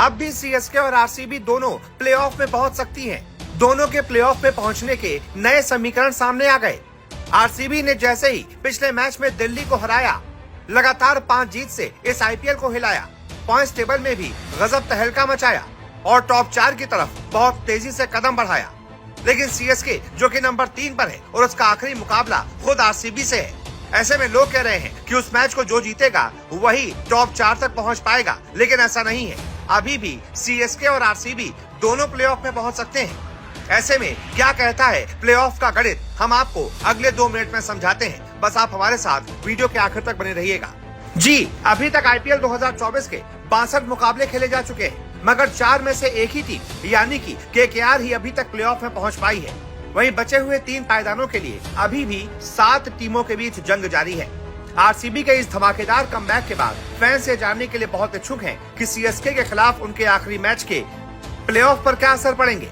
अब भी सीएसके और आरसीबी दोनों प्लेऑफ में पहुंच सकती हैं। दोनों के प्लेऑफ में पहुंचने के नए समीकरण सामने आ गए। आरसीबी ने जैसे ही पिछले मैच में दिल्ली को हराया, लगातार 5 जीत से इस आईपीएल को हिलाया, पॉइंट्स टेबल में भी गजब तहलका मचाया और टॉप 4 की तरफ बहुत तेजी से कदम बढ़ाया। लेकिन सीएसके जो कि नंबर 3 पर है और उसका आखिरी मुकाबला खुद आरसीबी से है। ऐसे में लोग कह रहे हैं कि उस मैच को जो जीतेगा वही टॉप 4 तक पहुंच पाएगा, लेकिन ऐसा नहीं है। अभी भी सीएसके और आरसीबी दोनों प्लेऑफ में पहुंच सकते हैं। ऐसे में क्या कहता है प्लेऑफ का गणित, हम आपको अगले 2 मिनट में समझाते हैं। बस आप हमारे साथ वीडियो के आखिर तक बने रहिएगा। जी, अभी तक आईपीएल 2024 के 62 मुकाबले खेले जा चुके हैं, मगर 4 में से एक ही टीम यानी कि केकेआर ही अभी तक प्लेऑफ में पहुंच पाई है। वहीं बचे हुए 3 पायदानों के लिए अभी भी 7 टीमों के बीच जंग जारी है। आरसीबी के इस धमाकेदार कमबैक के बाद फैंस ये जानने के लिए बहुत इच्छुक हैं कि सीएसके के खिलाफ उनके आखिरी मैच के प्लेऑफ पर क्या असर पड़ेंगे।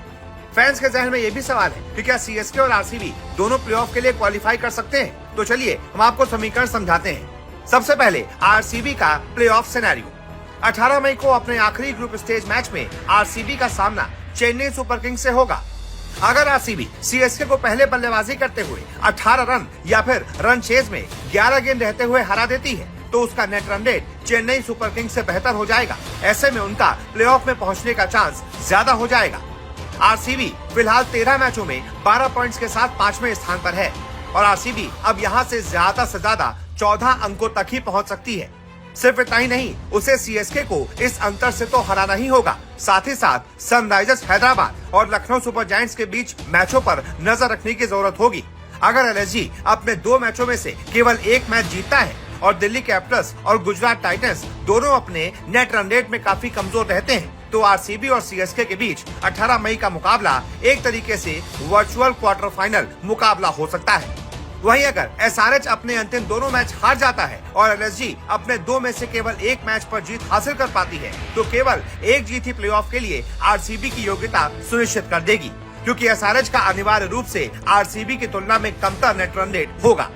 फैंस के जहन में ये भी सवाल है कि क्या सीएसके और आरसीबी दोनों प्लेऑफ के लिए क्वालिफाई कर सकते हैं। तो चलिए हम आपको समीकरण समझाते हैं। सबसे पहले आरसीबी का प्लेऑफ सिनेरियो। 18 मई को अपने आखिरी ग्रुप स्टेज मैच में आरसीबी का सामना चेन्नई सुपर किंग्स से होगा। अगर आरसीबी सीएसके को पहले बल्लेबाजी करते हुए 18 रन या फिर रन चेज में 11 गेंद रहते हुए हरा देती है, तो उसका net run rate Chennai super Kings से बेहतर हो जाएगा। ऐसे में उनका प्लेऑफ में पहुंचने का चांस ज्यादा हो जाएगा। आरसीबी फिलहाल 13 मैचों में 12 पॉइंट्स के साथ 5वें स्थान पर है और आरसीबी अब यहां से ज्यादा 14 अंकों तक ही पहुंच सकती है। सिर्फ इतना ही नहीं, उसे सीएसके को इस अंतर से तो हराना ही होगा, साथ ही साथ सनराइजर्स हैदराबाद और लखनऊ सुपर जायंट्स के बीच मैचों पर नजर रखने की जरूरत होगी। अगर एलएसजी अपने 2 मैचों में से केवल 1 मैच जीतता है और दिल्ली कैपिटल्स और गुजरात टाइटंस दोनों अपने नेट रन रेट में काफी कमजोर रहते हैं, तो आरसीबी और सीएसके के बीच 18 मई का मुकाबला एक तरीके से वर्चुअल क्वार्टर फाइनल मुकाबला हो सकता है। वहीं अगर एसआरएच अपने अंतिम दोनों मैच हार जाता है और एलएसजी अपने 2 में से केवल 1 मैच पर जीत हासिल कर पाती है, तो केवल 1 जीत ही प्लेऑफ के लिए आरसीबी की योग्यता सुनिश्चित कर देगी, क्योंकि एसआरएच का अनिवार्य रूप से आरसीबी की तुलना में कमतर नेट रन रेट होगा।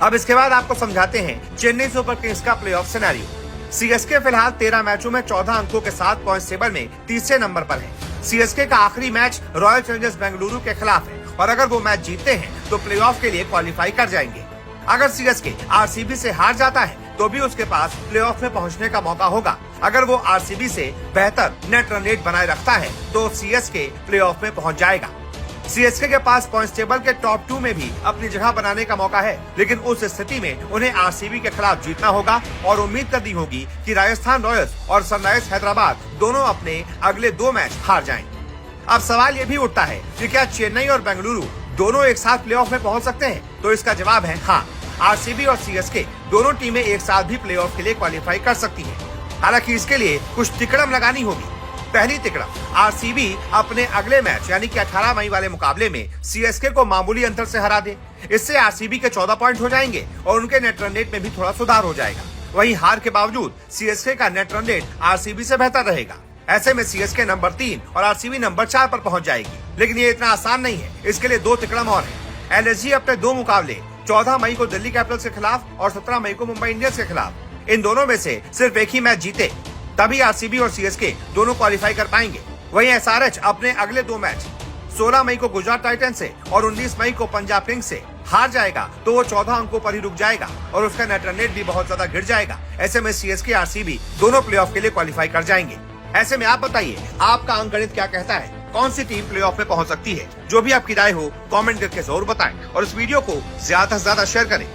अब इसके बाद आपको समझाते हैं चेन्नई सुपर किंग्स का प्लेऑफ सिनेरियो। सीएसके फिलहाल 13 मैचों में 14 अंकों के साथ पॉइंट टेबल में तीसरे नंबर पर है। सीएसके का आखिरी मैच रॉयल चैलेंजर्स बेंगलुरु के खिलाफ है और अगर वो मैच जीतते हैं तो प्लेऑफ के लिए क्वालिफाई कर जाएंगे। अगर सीएसके आरसीबी से हार जाता है तो भी उसके पास प्लेऑफ में पहुंचने का मौका होगा। अगर वो आरसीबी से बेहतर नेट रन रेट बनाए रखता है तो सीएसके प्लेऑफ में पहुंच जाएगा। सीएसके के पास पॉइंट्स टेबल के टॉप 2 में भी अपनी जगह बनाने का मौका है, लेकिन उस स्थिति में उन्हें आरसीबी के खिलाफ जीतना होगा और उम्मीद करनी होगी कि राजस्थान रॉयल्स और सनराइजर्स हैदराबाद दोनों अपने अगले 2 मैच हार जाएं। अब सवाल ये भी उठता है कि क्या चेन्नई और बेंगलुरु दोनों एक साथ प्लेऑफ में पहुंच सकते हैं? तो इसका जवाब है हाँ। आरसीबी और सीएसके दोनों टीमें एक साथ भी प्लेऑफ के लिए क्वालिफाई कर सकती हैं। हालांकि इसके लिए कुछ तिकड़म लगानी होगी। पहली तिकड़म, आरसीबी अपने अगले मैच यानी कि 18 मई वाले मुकाबले में सीएसके को मामूली अंतर से हरा दे। इससे आरसीबी के 14 पॉइंट हो जाएंगे और उनके नेट रन रेट में भी थोड़ा सुधार हो जाएगा। वहीं हार के बावजूद सीएसके का नेट रन रेट आरसीबी से बेहतर रहेगा। ऐसे में सीएसके नंबर 3 और आरसीबी नंबर 4 पर पहुंच जाएगी। लेकिन ये इतना आसान नहीं है, इसके लिए 2 तिकड़म और है। एलएसजी अपने 2 मुकाबले 14 मई को दिल्ली कैपिटल्स के खिलाफ और 17 मई को मुंबई इंडियंस के खिलाफ, इन दोनों में से सिर्फ एक ही मैच जीते तभी आरसीबी और सीएसके दोनों क्वालिफाई कर पाएंगे। वहीं एसआरएच अपने अगले 2 मैच 16 मई को गुजरात टाइटंस से और 19 मई को पंजाब किंग्स से हार जाएगा तो वो 14 अंकों पर ही रुक जाएगा और उसका नेट रन रेट भी बहुत ज्यादा गिर जाएगा। ऐसे में सीएसके आरसीबी दोनों प्लेऑफ के लिए क्वालिफाई कर जाएंगे। ऐसे में आप बताइए, आपका अंकगणित क्या कहता है? कौन सी टीम प्लेऑफ में पहुंच सकती है? जो भी आपकी राय हो कमेंट करके जरूर बताएं और इस वीडियो को ज्यादा से ज्यादा शेयर करें।